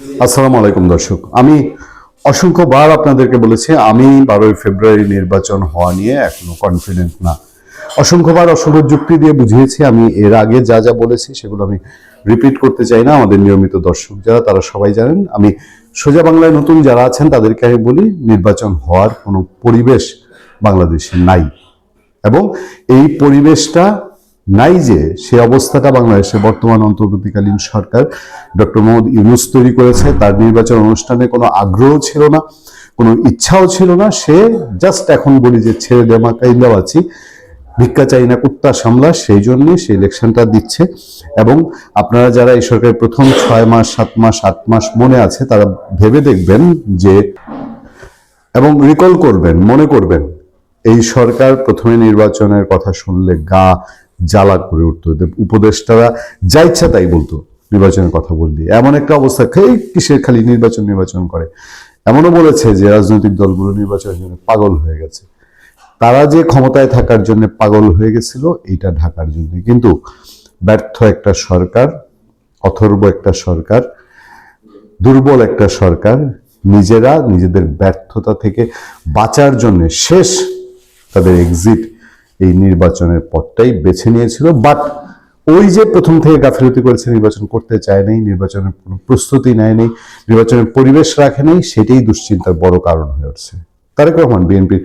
আসসালামু আলাইকুম দর্শক, আমি অসংখ্যবার আপনাদেরকে বলেছি আমি 12ই ফেব্রুয়ারি নির্বাচন হওয়া নিয়ে এখনো কনফিডেন্ট না। অসংখ্যবার অসংখ্য যুক্তি দিয়ে বুঝিয়েছি। আমি এর আগে যা যা বলেছি সেগুলো আমি রিপিট করতে চাই না। আমাদের নিয়মিত দর্শক যারা তারা সবাই জানেন। আমি সোজা বাংলায় নতুন যারা আছেন তাদেরকে আমি বলি, নির্বাচন হওয়ার কোনো পরিবেশ বাংলাদেশে নাই, এবং এই পরিবেশটা নাই যে সে অবস্থাটা বাংলাদেশে বর্তমান অন্তর্বর্তীকালীন সরকার ডক্টর মোহাম্মদ ইউনূস তৈরি করেছে। তার নির্বাচন অনুষ্ঠানে কোনো আগ্রহ ছিল না, কোনো ইচ্ছাও ছিল না। সে জাস্ট এখন বলি যে ছেড়ে দেমা কাইন্দাও আছি, ভিক্ষা চাই না কুত্তা সামলা, সেই জন্যে সে ইলেকশনটা দিচ্ছে। এবং আপনারা যারা এই সরকারের প্রথম 6 মাস 7 মাস 8 মাস মনে আছে তারা ভেবে দেখবেন যে, এবং রিকল করবেন, মনে করবেন এই সরকার প্রথমে নির্বাচনের কথা শুনলে গা জ্বালা করে উঠতো। উপদেষ্টারা যা ইচ্ছা তাই বলতো নির্বাচনের কথা বললি। এমন একটা অবস্থা, কিসের খালি নির্বাচন করে। এমনও বলেছে যে রাজনৈতিক দলগুলো নির্বাচনের জন্য পাগল হয়ে গেছে। তারা যে ক্ষমতায় থাকার জন্য পাগল হয়ে গেছিল এইটা ঢাকার জন্য। কিন্তু ব্যর্থ একটা সরকার, অথর্ব একটা সরকার, দুর্বল একটা সরকার নিজেরা নিজেদের ব্যর্থতা থেকে বাঁচার জন্য শেষ তাদের এক্সিট এই নির্বাচনের পথটাই বেছে নিয়েছিল। বাট ওই যে প্রথম থেকে গাফিলতি করেছে, নির্বাচন করতে চায় নাই, নির্বাচনের কোনো প্রস্তুতি নেয় নেই, নির্বাচনের পরিবেশ রাখে নেই, সেটাই দুশ্চিন্তার বড় কারণ হয়ে উঠছে। তারেক রহমান বিএনপির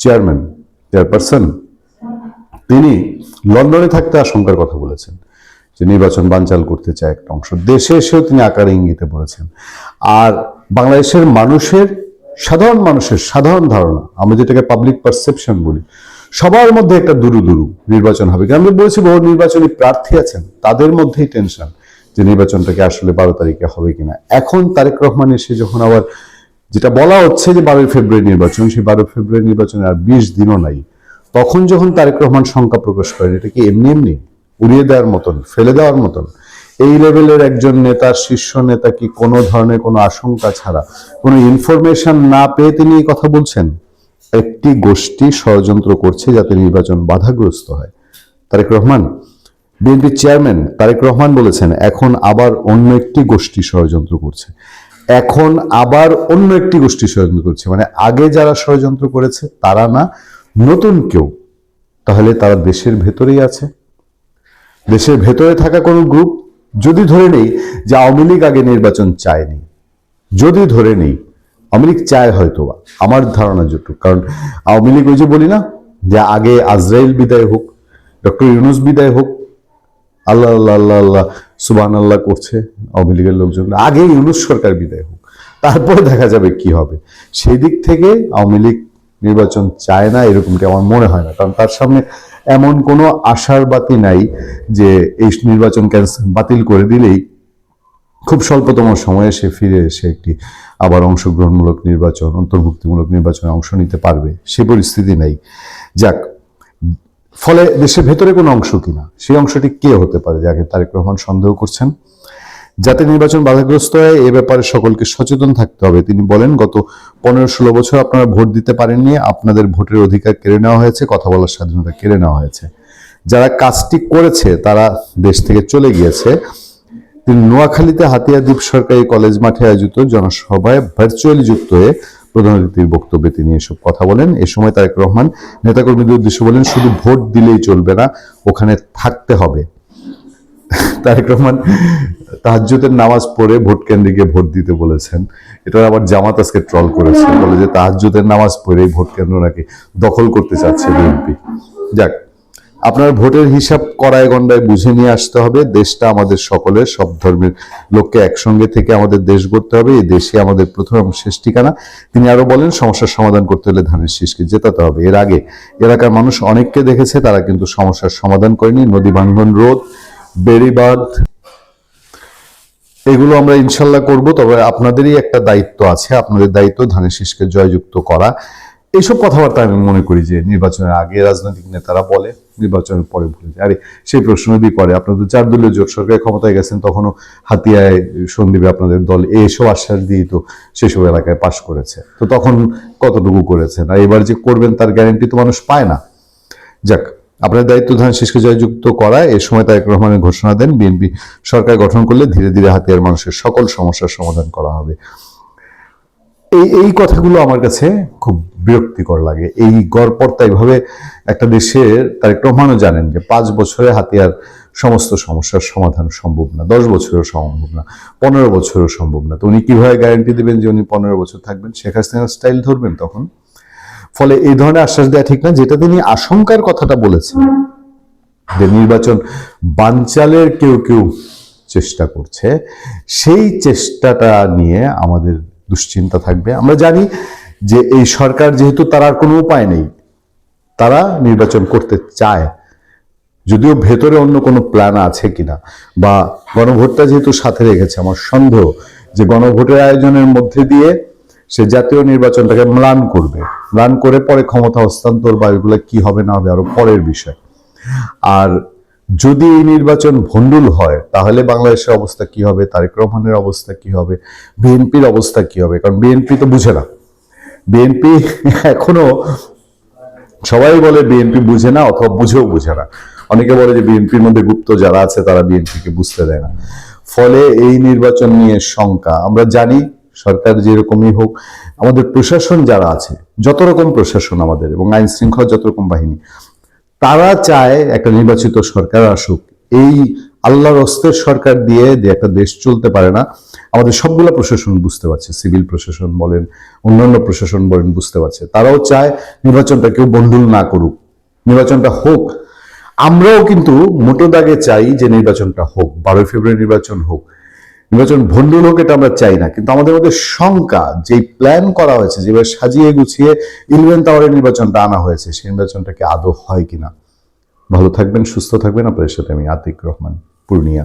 চেয়ারপারসন, তিনি লন্ডনে থাকতে আশঙ্কার কথা বলেছেন যে নির্বাচন বানচাল করতে চায় একটা অংশ। দেশে এসেও তিনি আকারে ইঙ্গিতে বলেছেন। আর বাংলাদেশের মানুষের, সাধারণ মানুষের সাধারণ ধারণা, আমরা যেটাকে পাবলিক পারসেপশন বলি, সবার মধ্যে একটা দুরু নির্বাচন হবে। আমি বলেছি বহু নির্বাচনী প্রার্থী আছেন, তাদের মধ্যেই টেনশন যে নির্বাচনটাকে আসলে 12 তারিখে হবে কিনা। এখন তারেক রহমান এসে যখন আবার যেটা বলা হচ্ছে যে 12 ফেব্রুয়ারি নির্বাচন, সেই 12 ফেব্রুয়ারি নির্বাচনের আর 20 দিনও নাই, তখন যখন তারেক রহমান শঙ্কা প্রকাশ করেন এটা কি এমনি উড়িয়ে দেওয়ার মতন, ফেলে দেওয়ার মতন? এই লেভেলের একজন নেতার, শীর্ষ নেতা কি কোনো ধরনের কোনো আশঙ্কা ছাড়া, কোনো ইনফরমেশন না পেয়ে তিনি এই কথা বলছেন? একটি গোষ্ঠী ষড়যন্ত্র করছে যাতে নির্বাচন বাধাগ্রস্ত হয়। তারেক রহমান, বিএনপি চেয়ারম্যান তারেক রহমান বলেছেন এখন আবার অন্য একটি গোষ্ঠী ষড়যন্ত্র করছে। এখন আবার অন্য একটি গোষ্ঠী ষড়যন্ত্র করছে, মানে আগে যারা ষড়যন্ত্র করেছে তারা না, নতুন কেউ। তাহলে তারা দেশের ভেতরেই আছে, দেশের ভেতরে থাকা কোনো গ্রুপ। যদি ধরে নেই যে আওয়ামী লীগ আগে নির্বাচন চায়নি, যদি ধরে নেই আওয়ামী লীগ চায় হয়তো, আমার ধারণা যেটুকু, কারণ আওয়ামী লীগ ওই যে বলি না যে আগে আজরাইল বিদায় হোক, ডক্টর ইউনূস বিদায় হোক, আল্লাহ আল্লাহ আল্লাহ আল্লাহ সুবহান আল্লাহ করছে আওয়ামী লীগের লোকজন, আগে ইউনূস সরকার বিদায় হোক, তারপরে দেখা যাবে কি হবে। সেই দিক থেকে আওয়ামী লীগ নির্বাচন চায় না এরকমটি আমার মনে হয় না, কারণ তার সামনে এমন কোনো আশার বাতি নাই যে এই নির্বাচন বাতিল করে দিলেই খুব স্বল্পতম সময়ে সে ফিরে এসে একটি আবার অংশগ্রহণমূলক নির্বাচন, অন্তর্ভুক্তিমূলক নির্বাচনে অংশ নিতে পারবে, সে পরিস্থিতি নেই। যাক, ফলে দেশের ভেতরে কোনো অংশ কিনা, সেই অংশটি কে হতে পারে যাকে তারেক রহমান সন্দেহ করছেন? যাতে নির্বাচন বাধাগ্রস্ত হয় এ ব্যাপারে সকলকে সচেতন থাকতে হবে। তিনি বলেন, গত 15-16 বছর আপনারা ভোট দিতে পারেননি, আপনাদের ভোটের অধিকার কেড়ে নেওয়া হয়েছে, কথা বলার স্বাধীনতা কেড়ে নেওয়া হয়েছে। যারা কাজটি করেছে তারা দেশ থেকে চলে গিয়েছে। তিনি নোয়াখালীতে হাতিয়াদ্বীপ সরকারি কলেজ মাঠে আয়োজিত জনসভায় ভার্চুয়ালি যুক্ত হয়ে প্রধান অতিথির বক্তব্যে তিনি এসব কথা বলেন। এ সময় তারেক রহমান নেতাকর্মীদের উদ্দেশ্যে বলেন, শুধু ভোট দিলেই চলবে না, ওখানে থাকতে হবে। তারেক রহমান তাহাজ্জুদের নামাজ পড়ে ভোট কেন্দ্রে গিয়ে ভোট দিতে বলেছেন। এটা আবার জামাত আজকে ট্রল করেছে, বলে যে তাহাজ্জুদের নামাজ পড়ে ভোট কেন্দ্র নাকি দখল করতে চাচ্ছে বিএনপি। যাক, আপনার ভোটের হিসাব কড়ায় গন্ডায় বুঝে নিয়ে আসতে হবে। দেশটা আমাদের সকলের, সব ধর্মের লোককে একসঙ্গে থেকে আমাদের দেশ গড়তে হবে। এই দেশে আমাদের প্রথম এবং শেষ ঠিকানা। তিনি আরো বলেন, সমস্যার সমাধান করতে হলে ধানের শীষকে জেতাতে হবে। এর আগে এলাকার মানুষ অনেককে দেখেছে, তারা কিন্তু সমস্যার সমাধান করেনি। নদী ভাঙ্গন রোধ, বেড়িবাঁধ, এগুলো আমরা ইনশাল্লাহ করব। তবে আপনাদেরই একটা দায়িত্ব আছে, আপনাদের দায়িত্ব ধানের শীষকে জয়যুক্ত করা। এইসব কথাবার্তা আমি মনে করি যে নির্বাচনের আগে রাজনৈতিক নেতারা বলে, নির্বাচনের পরে ভুলে যায়। আরে সেই প্রশ্ন যদি করে, আপনাদের 4 দলীয় জোট সরকারের ক্ষমতায় গেছেন, তখনও হাতিয়ায় সন্দীপে আপনাদের দল এইসব আশ্বাস দিয়ে তো সেসব এলাকায় পাশ করেছে, তো তখন কতটুকু করেছেন, আর এবার যে করবেন তার গ্যারান্টি তো মানুষ পায় না। যাক, আপনার দায়িত্ব ধারণ শেষকে জয়যুক্ত করা। এ সময় তারেক রহমানের ঘোষণা দেন, বিএনপি সরকার গঠন করলে ধীরে ধীরে হাতিয়ার মানুষের সকল সমস্যার সমাধান করা হবে। এই কথাগুলো আমার কাছে খুব বিরক্তিকর লাগে। এই গড়পড়তা এইভাবে একটা দেশের, তারেক রহমানও জানেন যে 5 বছরে হাতিয়ার সমস্ত সমস্যার সমাধান সম্ভব না, 10 বছরেও সম্ভব না, 15 বছরেও সম্ভব না। তো উনি কিভাবে গ্যারান্টি দেবেন যে উনি 15 বছর থাকবেন? শেখ হাসিনার স্টাইল ধরবেন তখন? ফলে এই ধরনের আশ্বাস দেওয়া ঠিক না। যেটা তিনি আশঙ্কার কথাটা বলেছেন যে নির্বাচন বানচালের কেউ কেউ চেষ্টা করছে, সেই চেষ্টাটা নিয়ে আমাদের দুশ্চিন্তা থাকবে। আমরা জানি যে এই সরকার, যেহেতু তার আর কোনো উপায় নেই, তারা নির্বাচন করতে চায়, যদিও ভেতরে অন্য কোনো প্ল্যান আছে কিনা, বা গণভোটটা যেহেতু সাথে রেখেছে, আমার সন্দেহ যে গণভোটের আয়োজনের মধ্যে দিয়ে সে জাতীয় নির্বাচনটাকে ম্লান করবে, ম্লান করে পরে ক্ষমতা হস্তান্তর বা এগুলো কি হবে না হবে আরো পরের বিষয়। আর যদি এই নির্বাচন ভণ্ডুল হয় তাহলে বাংলাদেশের অবস্থা কি হবে, তারেক রহমানের অবস্থা কি হবে, বিএনপির অবস্থা কি হবে? কারণ বিএনপি তো বুঝে না, বিএনপি এখনো, সবাই বলে বিএনপি বুঝে না অথবা বুঝে না। অনেকে বলে যে বিএনপির মধ্যে গুপ্ত যারা আছে তারা বিএনপিকে বুঝতে দেয় না। ফলে এই নির্বাচন নিয়ে শঙ্কা। আমরা জানি সরকার যেরকমই হোক, আমাদের প্রশাসন যারা আছে, যত রকম প্রশাসন আমাদের, এবং আইন শৃঙ্খলা যত রকম বাহিনী, তারা চায় একটা নির্বাচিত সরকার আসুক। এই আল্লাহর হস্তের সরকার দিয়ে যে একটা দেশ চলতে পারে না, আমাদের সবগুলো প্রশাসন বুঝতে পারছে, সিভিল প্রশাসন বলেন, অন্যান্য প্রশাসন বলেন, বুঝতে পারছে। তারাও চায় নির্বাচনটা কেউ বন্ধুল না করুক, নির্বাচনটা হোক। আমরাও কিন্তু মোটো দাগে চাই যে নির্বাচনটা হোক, 12 ফেব্রুয়ারি নির্বাচন হোক। নির্বাচন ভণ্ডুল হোক এটা আমরা চাই না, কিন্তু আমাদের মধ্যে শঙ্কা, যে প্ল্যান করা হয়েছে, যেভাবে সাজিয়ে গুছিয়ে 11 টাওয়ারের নির্বাচনটা আনা হয়েছে, সেই নির্বাচনটা কি আদৌ হয় কিনা। ভালো থাকবেন, সুস্থ থাকবেন। আপনাদের সাথে আমি আতিক রহমান, পূর্ণিয়া।